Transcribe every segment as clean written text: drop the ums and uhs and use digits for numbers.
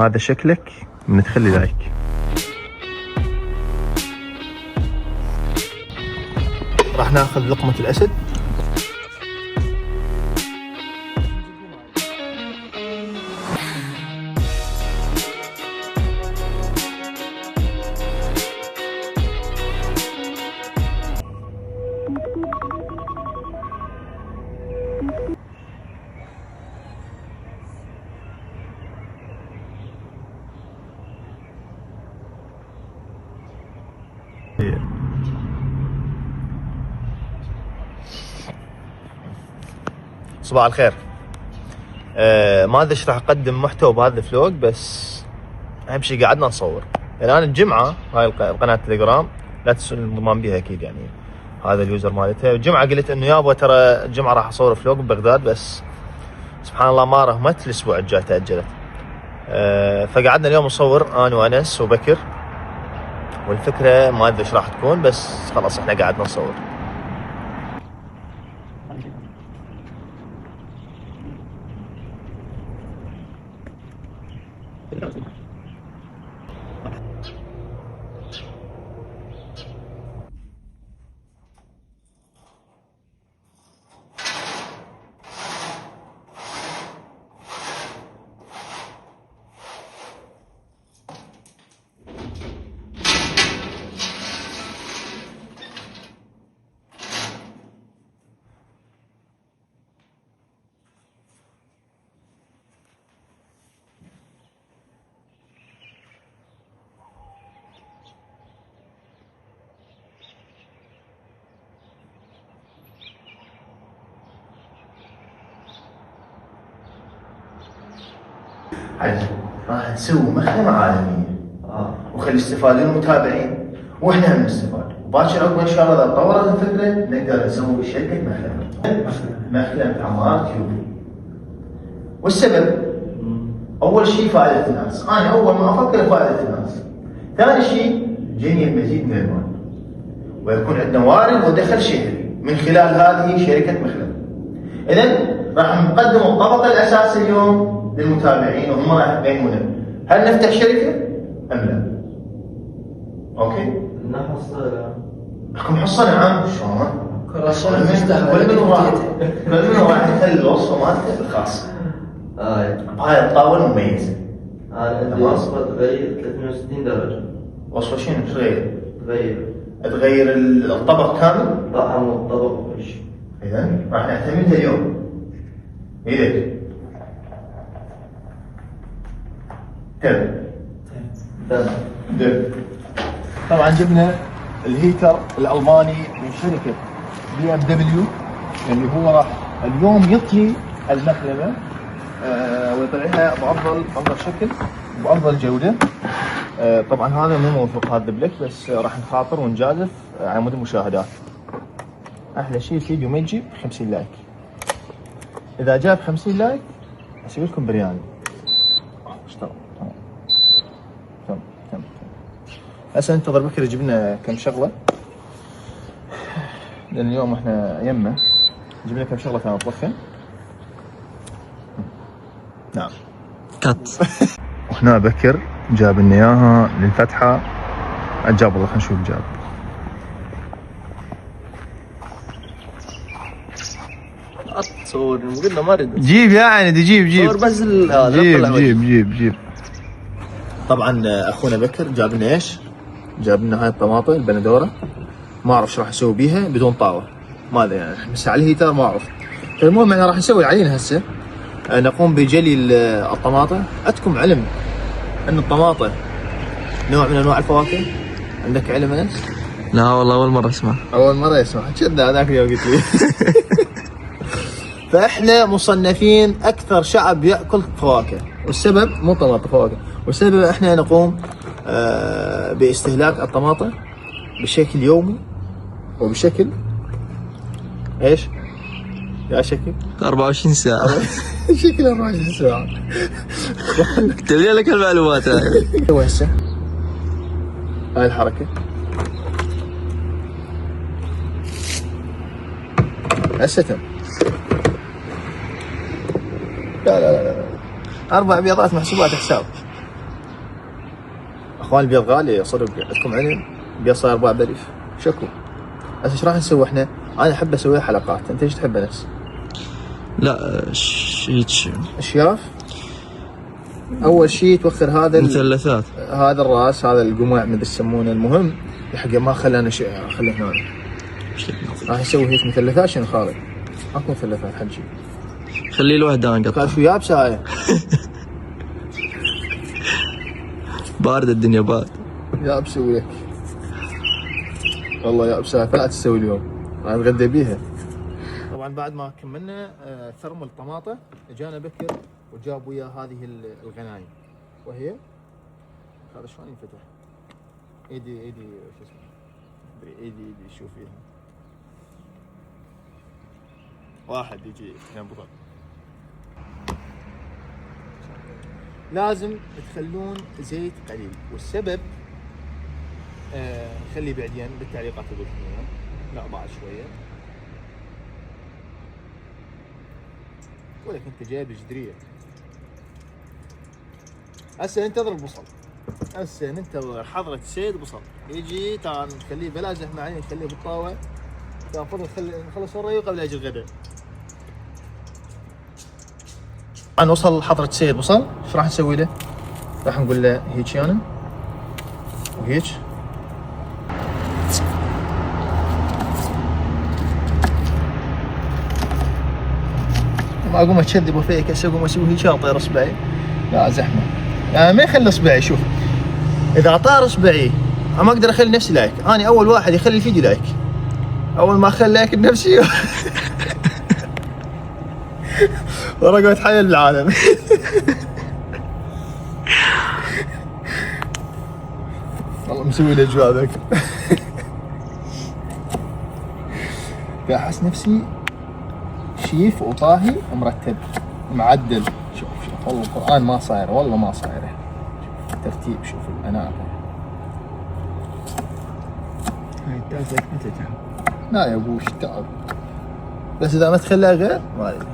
هذا شكلك من تخلي لايك. راح ناخذ لقمة الأسد. صباح الخير. ما ادري ايش راح اقدم محتوى بهذا الفلوج، بس اهم شيء قعدنا نصور. يعني انا الجمعه هاي القناه تليجرام لا تنسون الانضمام بها اكيد، يعني هذا اليوزر مالتها. الجمعه قلت انه يابا ترى الجمعه راح اصور فلوج ببغداد، بس سبحان الله ما رهمت، الاسبوع الجاي تاجلت. فقعدنا اليوم نصور انا وانس وبكر، والفكره ما ادري ايش راح تكون، بس خلاص احنا قعدنا نصور. راح نسوي مخدمة عالمية وخلي يستفادون المتابعين واحنا هم نستفاد، وباكر عقب ان شاء الله اذا طورت الفكرة نقدر نسوي شركة مخدمة عمارة تيوب. والسبب اول شيء فائدة الناس، انا اول ما افكر فائدة الناس. ثاني شيء جني المزيد من المال، ويكون عندنا وارد ودخل شهري من خلال هذه شركة مخدمة. اذا راح نقدم الطبقة الاساسية اليوم للمتابعين وهم راح يقيمونه هل نفتح شركة ام لا؟ اوكي؟ لنا حصة لكم حصة نعم. شلون؟ كل من راح يخلي الوصفة مالته الخاصة. هاي الطاولة مميزة. انا عندي وصفة تغير 360 درجة. وصفة شنو تغير؟ تغير الطبق كامل؟ طعم الطبق وكل شيء. اذا راح نعتمدها اليوم. اذا تمام. طبعا جبنا الهيتر الالماني من شركه BMW اللي هو راح اليوم يطلي المخدمه ويطلعها بافضل شكل وبافضل جوده. طبعا هذا مو موثوق هذا البلك، بس راح نخاطر ونجازف على مود المشاهدات. احلى شيء الفيديو ما يجيب 50 لايك. اذا جاب 50 لايك اسوي لكم برياني. اشتغل. تمام. هسه ننتظر بكر يجيب لنا كم شغله، لان اليوم احنا يمه. يجيب لنا كم شغله كان نطبخها. نعم. كات. وهنا بكر جاب لنا اياها للفتحه. عجاب والله، خلينا نشوف جاب. تصور قلنا ما اريد جيب يعني جيب صور بس جيب. طبعا اخونا بكر جاب لنا ايش؟ جاب لنا هاي الطماطم البندوره. ما اعرف ايش راح اسوي بيها بدون طاوه، ما ادري يعني، بس على الهيتر ما اعرف. المهم احنا راح نسوي العجينه هسه. نقوم بجلي الطماطم. عندكم علم ان الطماطم نوع من انواع الفواكه؟ عندك علم انس؟ لا والله اول مرة اسمع. اول مرة يسمع. كذا هذاك اليوم قلت لي. فاحنا مصنفين اكثر شعب ياكل فواكه، والسبب مو طماطم فواكه، والسبب احنا نقوم باستهلاك الطماطم بشكل يومي وبشكل ايش؟ يا شكل 24 ساعة. شكل 24 ساعة. تبي لك المعلومات هاي. هسه هاي الحركة هسه تم. لا 4 بيضات محسوبات حساب. اخوان البيض غالي صدق، عندكم علم البيض صاير 4000 شكو. هسه ايش راح نسوي احنا؟ انا احب اسوي حلقات، انت ايش تحب انس؟ لا هيك اشياف. اول شيء توخر هذا مثلثات، هذا الراس، هذا القمع مدري يسمونه، المهم حق ما خلينا خليه هنا. راح نسوي هيك مثلثات. شنو خالد؟ اكو مثلثات حجي، خليه الوحده انا كان قطع. شو يابسه هاي؟ بارده الدنيا بارد. يابسه ولك والله يابسه، فلا تسوي اليوم راح نتغدى بيها. طبعا بعد ما كملنا ثرم الطماطه اجانا بكر وجاب وياه هذه الغنايم، وهي هذا شلون ينفتح؟ ايدي شو اسمه؟ ايدي شوف فيها واحد يجي اثنين بطل. لازم تخلون زيت قليل، والسبب خلي بعدين بالتعليقات اقول لكم، لا بعد شويه. ولك انت جايب جدريه. هسه انتظر البصل، هسه ننتظر حضرة السيد بصل يجي. تعال نخليه بلا زحمه عليه، نخليه بالطاوه. كان فضل نخلص الريو قبل اجي الغداء. طبعا وصل حضرة السيد بصل، ايش راح نسوي له؟ راح نقول له هيك انا وهيك. ما اقوم اكذب فيك هسه، اقوم اسوي هيك اطير اصبعي، لا زحمه. يعني ما يخلي اصبعي. شوف اذا طار اصبعي ما اقدر اخلي نفسي لايك. انا اول واحد يخلي الفيديو لايك، اول ما اخلي لايك لنفسي ورا قاعد اتحايل بالعالم. والله مسوي لي اجواء ذاك. احس نفسي شيف وطاهي مرتب معدل. شوف والله القرآن ما صاير، والله ما صايره. شوف ترتيب، شوف الأناقة. هاي التاسك متى تعب؟ لا يا ابوش تعب، بس إذا ما تخليها غير ما أدري.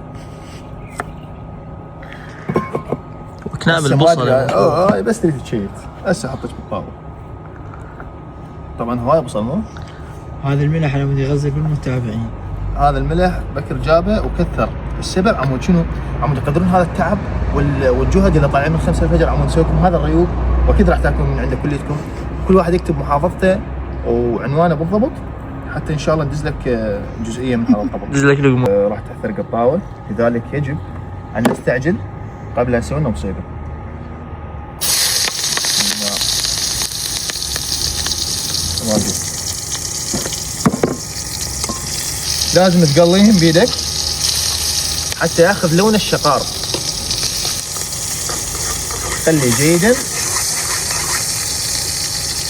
وكناب البصل هاي بس تريد تشيت. هسه حطيت بالطاولة. طبعا هواي بصل مو؟ هذا الملح انا بدي يغزل بالمتابعين. هذا الملح بكر جابه وكثر. السبب عمود شنو؟ عمود يقدرون هذا التعب والجهد اللي طالعين من 5 الفجر عمود نسوي لكم هذا الريوق، واكيد راح تاكلون من عند كليتكم. كل واحد يكتب محافظته وعنوانه بالضبط، حتى ان شاء الله ندز لك جزئيه من هذا الطبق. دز لك لقمه. راح تحترق الطاوله، لذلك يجب ان نستعجل قبل ان نسوي لنا مصيبه. لازم تقليهم بيدك حتى ياخذ لون الشقار. خلي جيدا.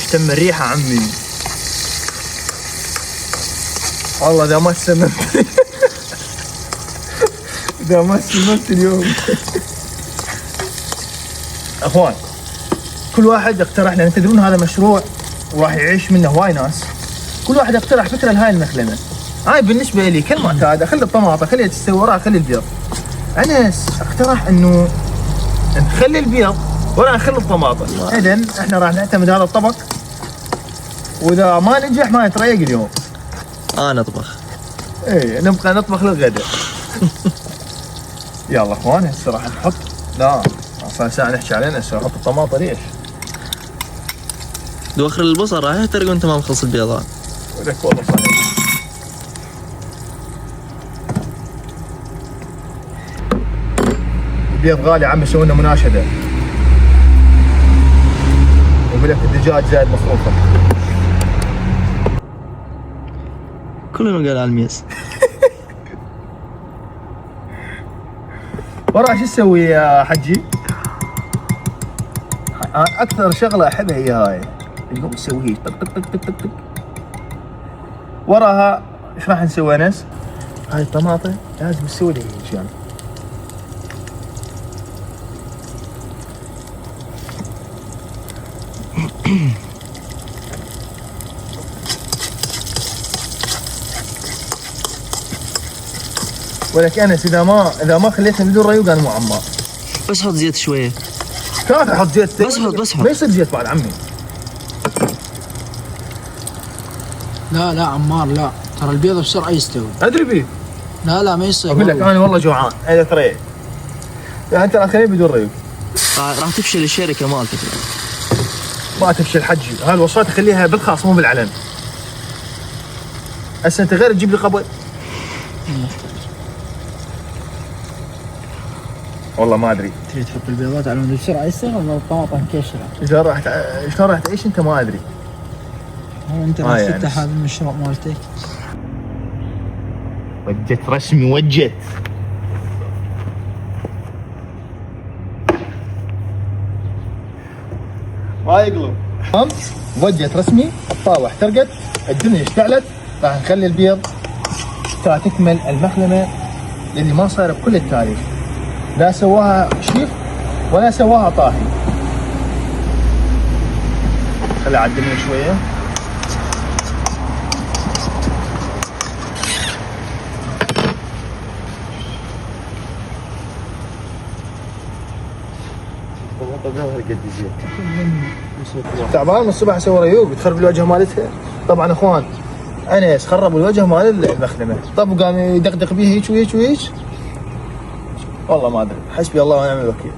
اشتم الريحه عمي، والله اذا ما استمرت اذا ما استمرت اليوم. اخوان كل واحد يقترح، لان تدرون هذا مشروع وراح يعيش منه هواي ناس. كل واحد يقترح فكره لهاي المخلمه. هاي بالنسبه لي كالمعتاد اخلي الطماطه خليها تستوي وراها اخلي البيض. انس اقترح انه نخلي البيض ولا نخلي الطماطه. اذا احنا راح نعتمد هذا الطبق، واذا ما نجح ما نتريق اليوم. انا اطبخ. ايه نبقى نطبخ للغداء. يلا اخوان هسه راح نحط، لا صار ساعه نحكي علينا. هسه نحط الطماطه. ليش؟ دوخر البصل راح يحترق وانت ما مخلص البيضان. لك والله صحيح. البيض غالي عم يسوي لنا مناشده، يقول لك الدجاج زايد مصروفه. كلنا قال على الميز. ورا شو تسوي يا حجي؟ اكثر شغله احبها هي هاي اللي تسوي هيك طق طق طق طق طق. وراها ايش راح نسوي انس؟ هاي الطماطه لازم نسوي لها هيك يعني. ولك انس اذا ما خليتها بدون ريوق انا مو عمار. بس حط زيت شويه. كان احط زيت بس حط. ما يصير زيت بعد عمي. لا عمار لا، ترى البيض بسرعه يستوي. ادري بيه. لا ما يصير. اقول لك انا والله جوعان هذا ترى. لا انت اخليه بدون ريق. راح تفشل الشركه مالتك. ما تفشل حجي، هاي الوصفات خليها بالخاص مو بالعلن. هسه انت غير تجيب لي قبل. والله ما ادري. تريد تحط البيضات على مود بسرعه يصير ولا الطماطم كشره؟ شلون راح تعيش انت ما ادري. هو انت راح تفتح هذا المشروع مالتك. وجت رسمي وجت. ما يقلب. تمام وجت رسمي، الطاوة احترقت، الدنيا اشتعلت، راح نخلي البيض ترى تكمل المخلمة اللي ما صايرة بكل التاريخ. لا سواها شيف ولا سواها طاهي. خلي اعدلها شوية. تعبان من الصبح اسوي ريوق تخرب الوجه مالتها. طبعا اخوان انس خرب الوجه مال المخدمه. طب وقام يدقدق بيه هيك وهيك وهيك. والله ما ادري، حسبي الله ونعم الوكيل.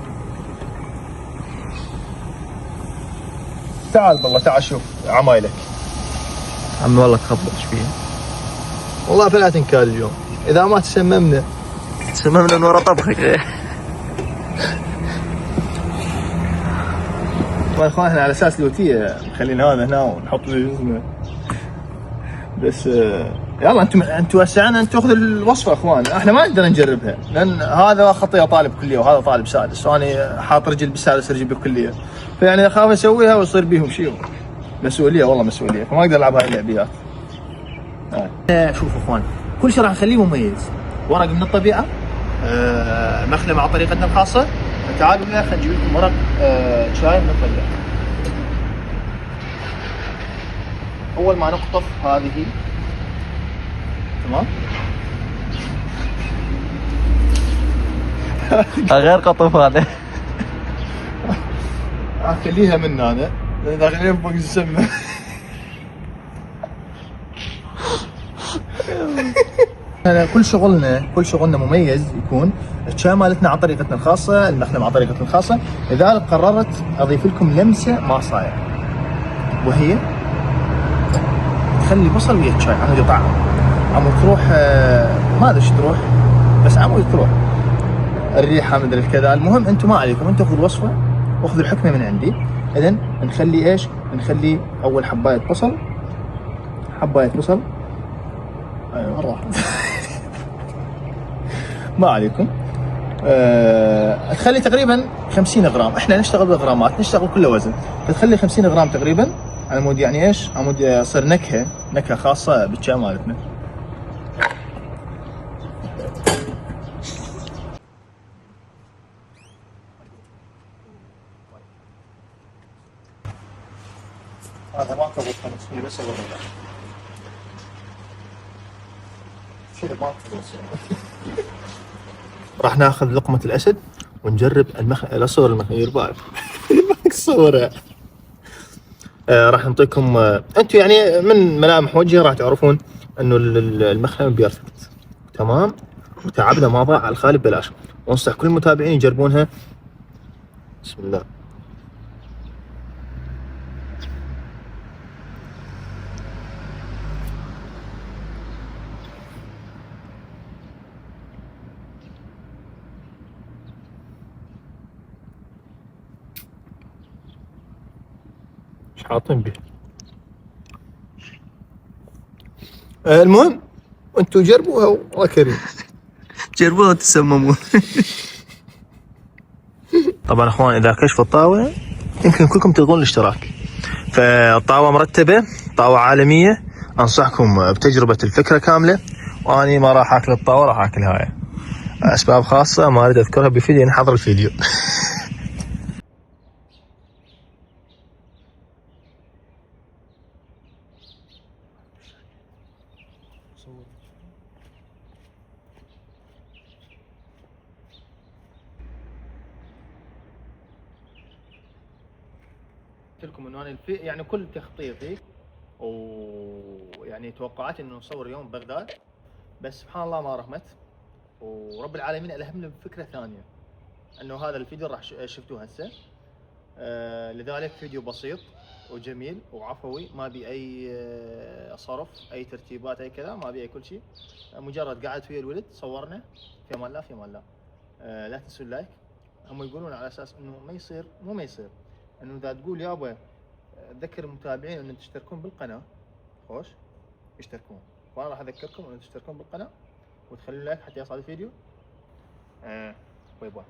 تعال بالله تعال شوف عمايلك. عمي والله تخبط ايش فيه؟ والله فلا تنكال اليوم، اذا ما تسممنا سممنا من ورا طبخك. والله اخوان احنا على اساس لوتيه مخلين هذا هنا ونحط له اسمه. بس يلا انتم وسعنا انتم تاخذوا الوصفه اخوان، احنا ما نقدر نجربها لان هذا خطيه طالب كليه وهذا طالب سادس، وانا حاط رجل بالسادس رجل بالكليه، فيعني اخاف اسويها ويصير بيهم شيء. مسؤوليه والله مسؤوليه، فما اقدر العب هاي اللعبيات. شوف اخوان كل شيء راح نخليه مميز. ورق من الطبيعه، مخلمه على طريقتنا الخاصه. تعالوا هنا خلينا نجيب لكم ورق شاي من الطبيعه. اول ما نقطف هذه تمام. غير قطف هذا. اخليها من هنا لان داخلين فوق السمه. كل شغلنا مميز يكون. الشاي مالتنا على طريقتنا الخاصه، المخدم على طريقتنا الخاصه، لذلك قررت اضيف لكم لمسه ما صاير، وهي تخلي بصل ويا الشاي عمود يطعم، عمود تروح ما ادري ايش تروح، بس عمود تروح الريحه مدري كذا. المهم انتم ما عليكم، انتم خذوا الوصفه واخذوا الحكمه من عندي. اذا نخلي ايش؟ نخلي اول حبايه بصل، ايوه مره واحده. ما عليكم. تخلي تقريبا 50 غرام، احنا نشتغل بالغرامات، نشتغل كله وزن، فتخلي 50 غرام تقريبا على مود يعني ايش؟ على مود يصير نكهه خاصه بالشاي مالتنا. هذا ما كبر 500 بس اول مره. شيء ما كبر. راح ناخذ لقمه الاسد ونجرب الاصور الصوره. راح نعطيكم انتم يعني من ملامح وجهي راح تعرفون انه المخلم بيرفكت تمام، وتعبنا ما ضاع على الخالي ببلاش، وانصح كل المتابعين يجربونها. بسم الله. ايش حاطين به؟ المهم انتم جربوها والله كريم. جربوها وتسممون. طبعا اخوان اذا كشف الطاوه يمكن كلكم تلغون الاشتراك، فالطاوه مرتبه، طاوه عالميه، انصحكم بتجربه الفكره كامله. واني ما راح اكل الطاوه، راح اكل هاي اسباب خاصه ما اريد اذكرها بفيديو، يعني حضر الفيديو. قلت لكم انه انا يعني كل تخطيطي ويعني توقعاتي انه نصور اليوم ببغداد، بس سبحان الله ما رحمت، ورب العالمين الهمنا بفكره ثانيه، انه هذا الفيديو راح شفتوه هسه. لذلك فيديو بسيط وجميل وعفوي، ما بي اي صرف، اي ترتيبات، اي كذا، ما بي اي كل شيء. مجرد قعدت ويا الولد صورنا، في امان الله، في امان الله. لا تنسوا اللايك. هم يقولون على اساس انه ما يصير، مو ما يصير، انه اذا تقول يابا ذكر المتابعين انه تشتركون بالقناه، خوش يشتركون، وانا راح اذكركم انه تشتركون بالقناه وتخلون لايك حتى يصل الفيديو. باي باي.